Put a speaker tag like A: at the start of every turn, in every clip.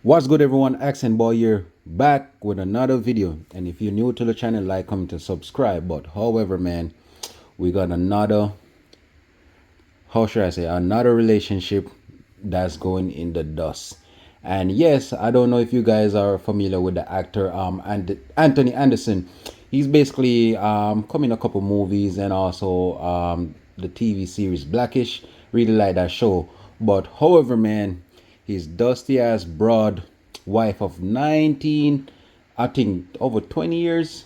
A: What's good, everyone? Accent Boy here, back with another video. And if you're new to the channel, like, comment, and subscribe. But however, man, we got another, how should I say, another relationship that's going in the dust. And yes, I don't know if you guys are familiar with the actor and Anthony Anderson. He's basically come in a couple movies and also the TV series Blackish. Really like that show. But however, man, his dusty ass broad wife of 19, I think over 20 years,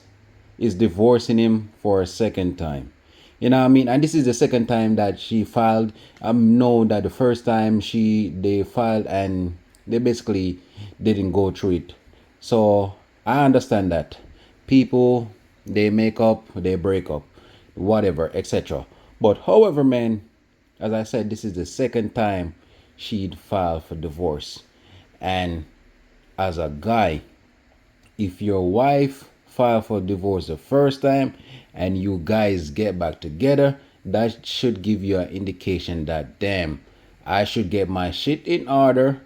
A: is divorcing him for a second time. You know what I mean? And this is the second time that she filed. I know that the first time they filed and they basically didn't go through it. So I understand that. People, they make up, they break up, whatever, etc. But however, man, as I said, this is the second time she'd filed for divorce. And as a guy, if your wife filed for divorce the first time and you guys get back together, that should give you an indication that, damn, I should get my shit in order.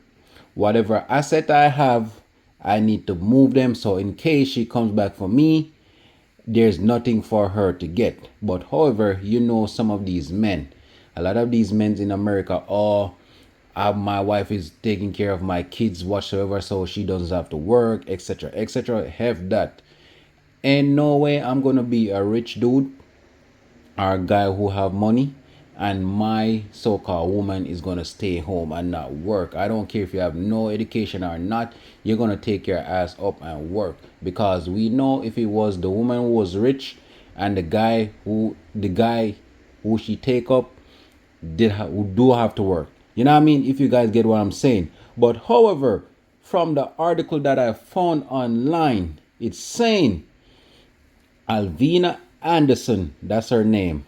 A: Whatever asset I have, I need to move them so in case she comes back for me, there's nothing for her to get. But however, you know, some of these men, a lot of these men in America, my wife is taking care of my kids whatsoever, so she doesn't have to work, etc., etc. Have that. Ain't no way I'm gonna be a rich dude or a guy who have money and my so-called woman is gonna stay home and not work. I don't care if you have no education or not, you're gonna take your ass up and work. Because we know if it was the woman who was rich and the guy who she take up do have to work. You know what I mean? If you guys get what I'm saying. But however, from the article that I found online, it's saying Alvina Anderson, that's her name,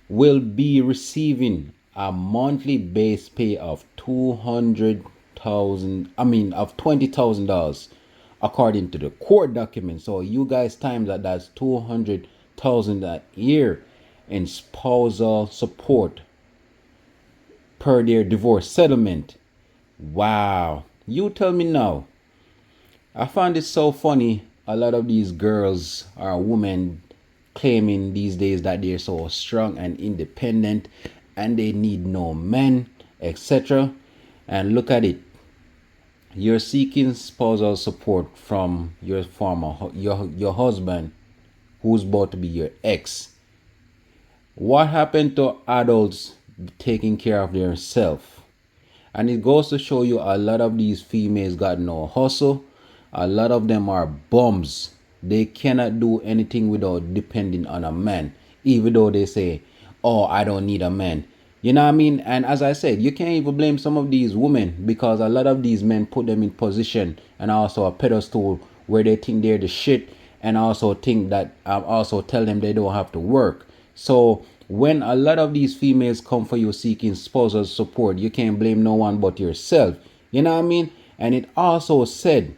A: will be receiving a monthly base pay of $20,000, according to the court document. So you guys times that's 200,000 a year in spousal support per their divorce settlement. Wow. You tell me now. I find it so funny. A lot of these girls or women claiming these days that they're so strong and independent and they need no men, etc. And look at it. You're seeking spousal support from your your husband who's about to be your ex. What happened to adults taking care of themselves? And it goes to show you a lot of these females got no hustle. A lot of them are bums. They cannot do anything without depending on a man. Even though they say, oh, I don't need a man. You know what I mean? And as I said, you can't even blame some of these women because a lot of these men put them in position and also a pedestal where they think they're the shit and also think that also tell them they don't have to work. So when a lot of these females come for you seeking spousal support, you can't blame no one but yourself. You know what I mean? And it also said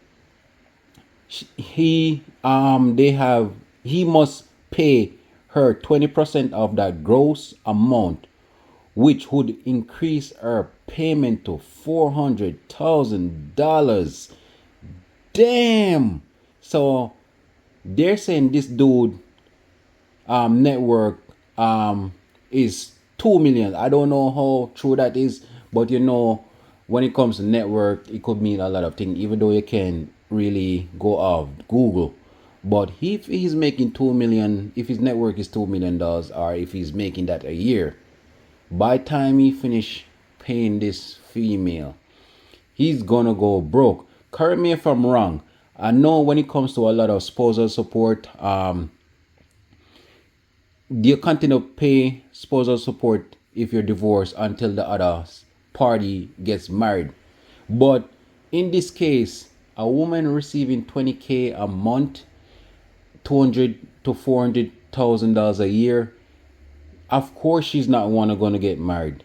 A: he must pay her 20% of that gross amount, which would increase her payment to $400,000. Damn. So they're saying this dude network is 2 million. I don't know how true that is, but you know, when it comes to network, it could mean a lot of things, even though you can really go off Google. But if he's making 2 million, if his network is $2 million, or if he's making that a year, by time he finish paying this female, he's gonna go broke. Correct me if I'm wrong. I know when it comes to a lot of spousal support, you continue to pay spousal support if you're divorced until the other party gets married. But in this case, a woman receiving 20K a month, 200 to $400,000 a year, of course she's not gonna get married.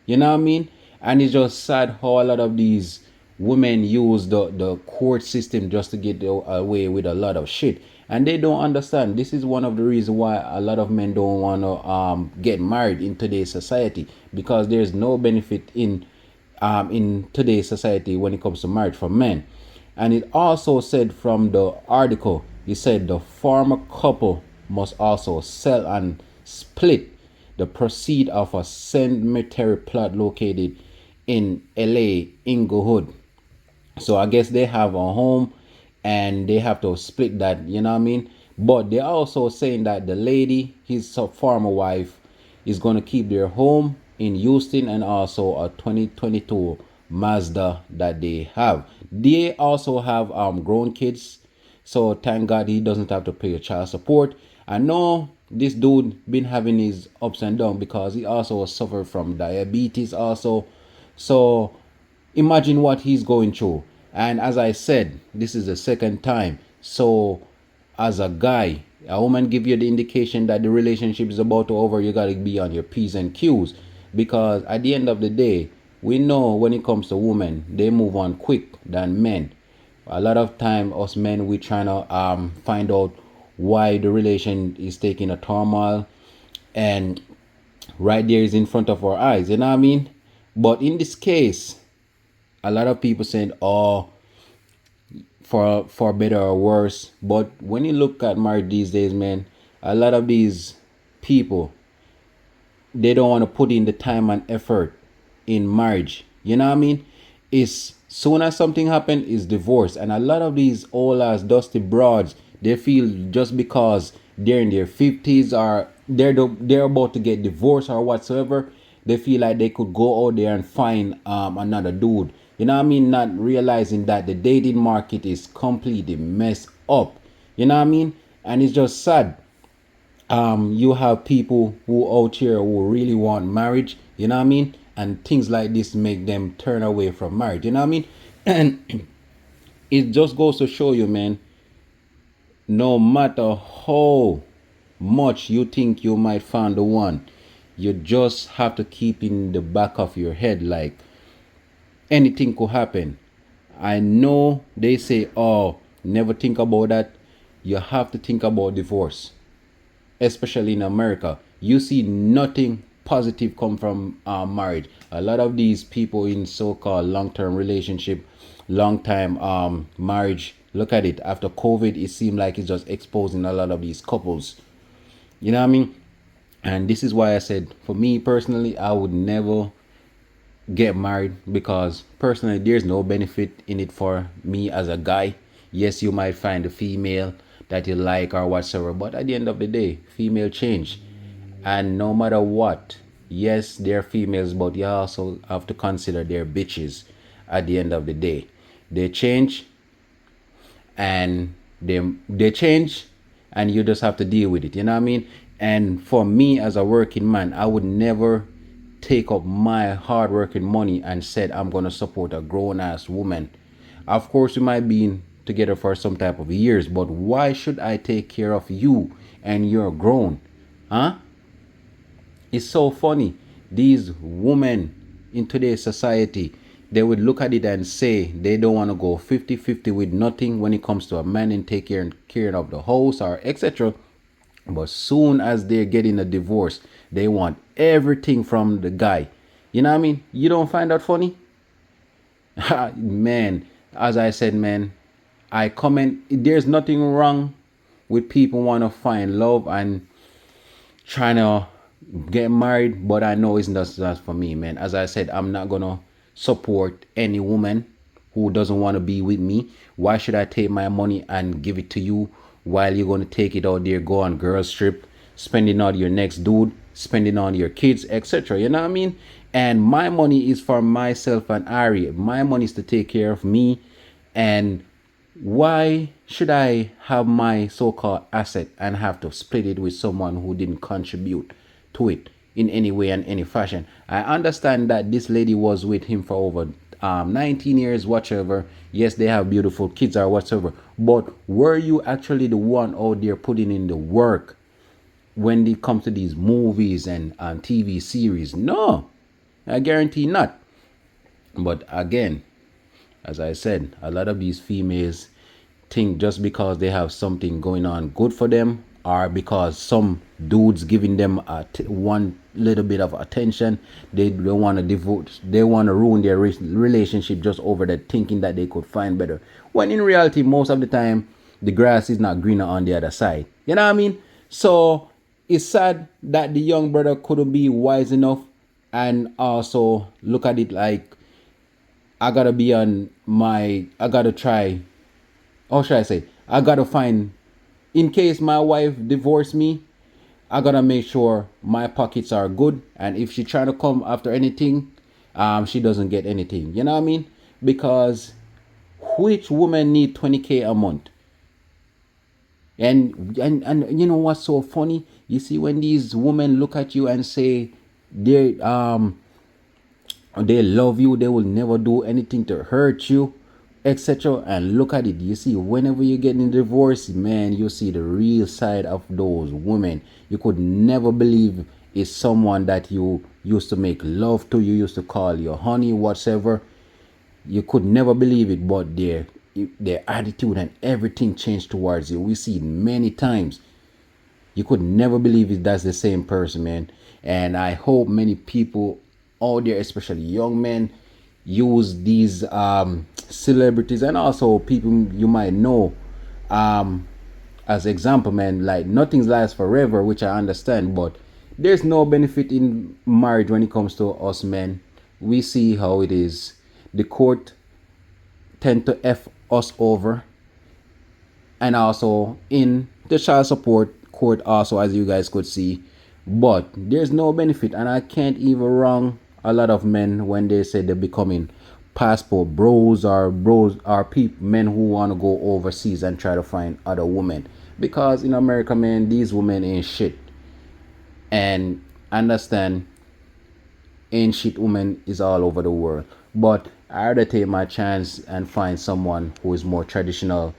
A: You know what I mean? And it's just sad how a lot of these women use the court system just to get away with a lot of shit. And they don't understand. This is one of the reasons why a lot of men don't want to get married in today's society, because there's no benefit in in today's society when it comes to marriage for men. And it also said from the article, it said the former couple must also sell and split the proceed of a cemetery plot located in LA Inglewood. So I guess they have a home and they have to split that, you know what I mean? But they're also saying that the lady, his former wife, is going to keep their home in Houston and also a 2022 Mazda that they have. They also have grown kids, so thank God he doesn't have to pay child support. I know this dude been having his ups and downs because he also suffered from diabetes also. So imagine what he's going through. And as I said, this is the second time. So as a guy, a woman give you the indication that the relationship is about to over, you gotta be on your P's and Q's. Because at the end of the day, we know when it comes to women, they move on quick than men. A lot of time us men we trying to find out why the relation is taking a turmoil, and right there is in front of our eyes, you know what I mean? But in this case, a lot of people saying, oh, for better or worse. But when you look at marriage these days, man, a lot of these people, they don't want to put in the time and effort in marriage. You know what I mean? It's soon as something happen, is divorce. And a lot of these old ass dusty broads, they feel just because they're in their 50s or they're about to get divorced or whatsoever, they feel like they could go out there and find another dude. You know what I mean? Not realizing that the dating market is completely messed up. You know what I mean? And it's just sad. You have people who out here who really want marriage, you know what I mean? And things like this make them turn away from marriage, you know what I mean? And it just goes to show you, man, no matter how much you think you might find the one, you just have to keep in the back of your head like anything could happen. I know they say, oh, never think about that. You have to think about divorce, especially in America. You see nothing positive come from marriage. A lot of these people in so-called long-term relationship, long-time marriage, look at it. After COVID, it seemed like it's just exposing a lot of these couples. You know what I mean? And this is why I said, for me personally, I would never get married because personally there's no benefit in it for me as a guy. Yes, you might find a female that you like or whatsoever, but at the end of the day, female change. And no matter what, yes, they're females, but you also have to consider they're bitches at the end of the day. They change, and they change, and you just have to deal with it, you know what I mean? And for me as a working man, I would never take up my hard working money and said I'm gonna support a grown ass woman. Of course we might be together for some type of years, but why should I take care of you and you're grown? Huh? It's so funny. These women in today's society, they would look at it and say they don't want to go 50-50 with nothing when it comes to a man and take care of the house or etc. But soon as they're getting a divorce, they want everything from the guy. You know what I mean? You don't find that funny? Man, as I said, man, I comment, there's nothing wrong with people want to find love and trying to get married, but I know it's not for me, man. As I said, I'm not gonna support any woman who doesn't want to be with me. Why should I take my money and give it to you while you're gonna take it out there, go on girls trip, spending on your next dude, spending on your kids, etc. You know what I mean? And my money is for myself and Ari. My money is to take care of me. And why should I have my so-called asset and have to split it with someone who didn't contribute to it in any way and any fashion? I understand that this lady was with him for over 19 years, whatever. Yes, they have beautiful kids or whatsoever. But were you actually the one out there putting in the work when it comes to these movies and TV series? No, I guarantee not. But again, as I said, a lot of these females think just because they have something going on good for them, or because some dudes giving them a one little bit of attention. They want to devote, they want to ruin their relationship just over that, thinking that they could find better, when in reality most of the time the grass is not greener on the other side. You know what I mean? So it's sad that the young brother couldn't be wise enough and also look at it like, I gotta be on my, I gotta try, how should I say, I gotta find, in case my wife divorced me, I gotta make sure my pockets are good, and if she trying to come after anything, she doesn't get anything. You know what I mean? Because which woman need 20K a month? And you know what's so funny? You see, when these women look at you and say they love you, they will never do anything to hurt you, etc. And look at it, you see, whenever you get in divorce, man, you see the real side of those women. You could never believe it's someone that you used to make love to, you used to call your honey, whatever. You could never believe it, but their attitude and everything changed towards you. We see it many times. You could never believe it, that's the same person, man. And I hope many people out there, especially young men, use these celebrities and also people you might know as example, man. Like, nothing lasts forever, which I understand, but there's no benefit in marriage when it comes to us men. We see how it is. The court tend to F us over, and also in the child support court also, as you guys could see. But there's no benefit, and I can't even wrong a lot of men when they say they're becoming passport bros or people, men who want to go overseas and try to find other women, because in America, man, these women ain't shit. And understand, ain't shit woman is all over the world, but I rather take my chance and find someone who is more traditional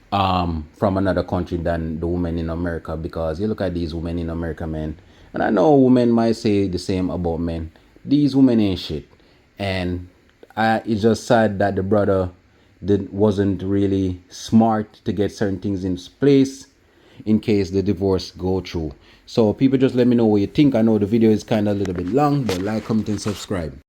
A: from another country than the women in America. Because you look at these women in America, man, and I know women might say the same about men, these women ain't shit. And it's just sad that the brother wasn't really smart to get certain things in place in case the divorce go through. So people, just let me know what you think. I know the video is kind of a little bit long, but like, comment, and subscribe.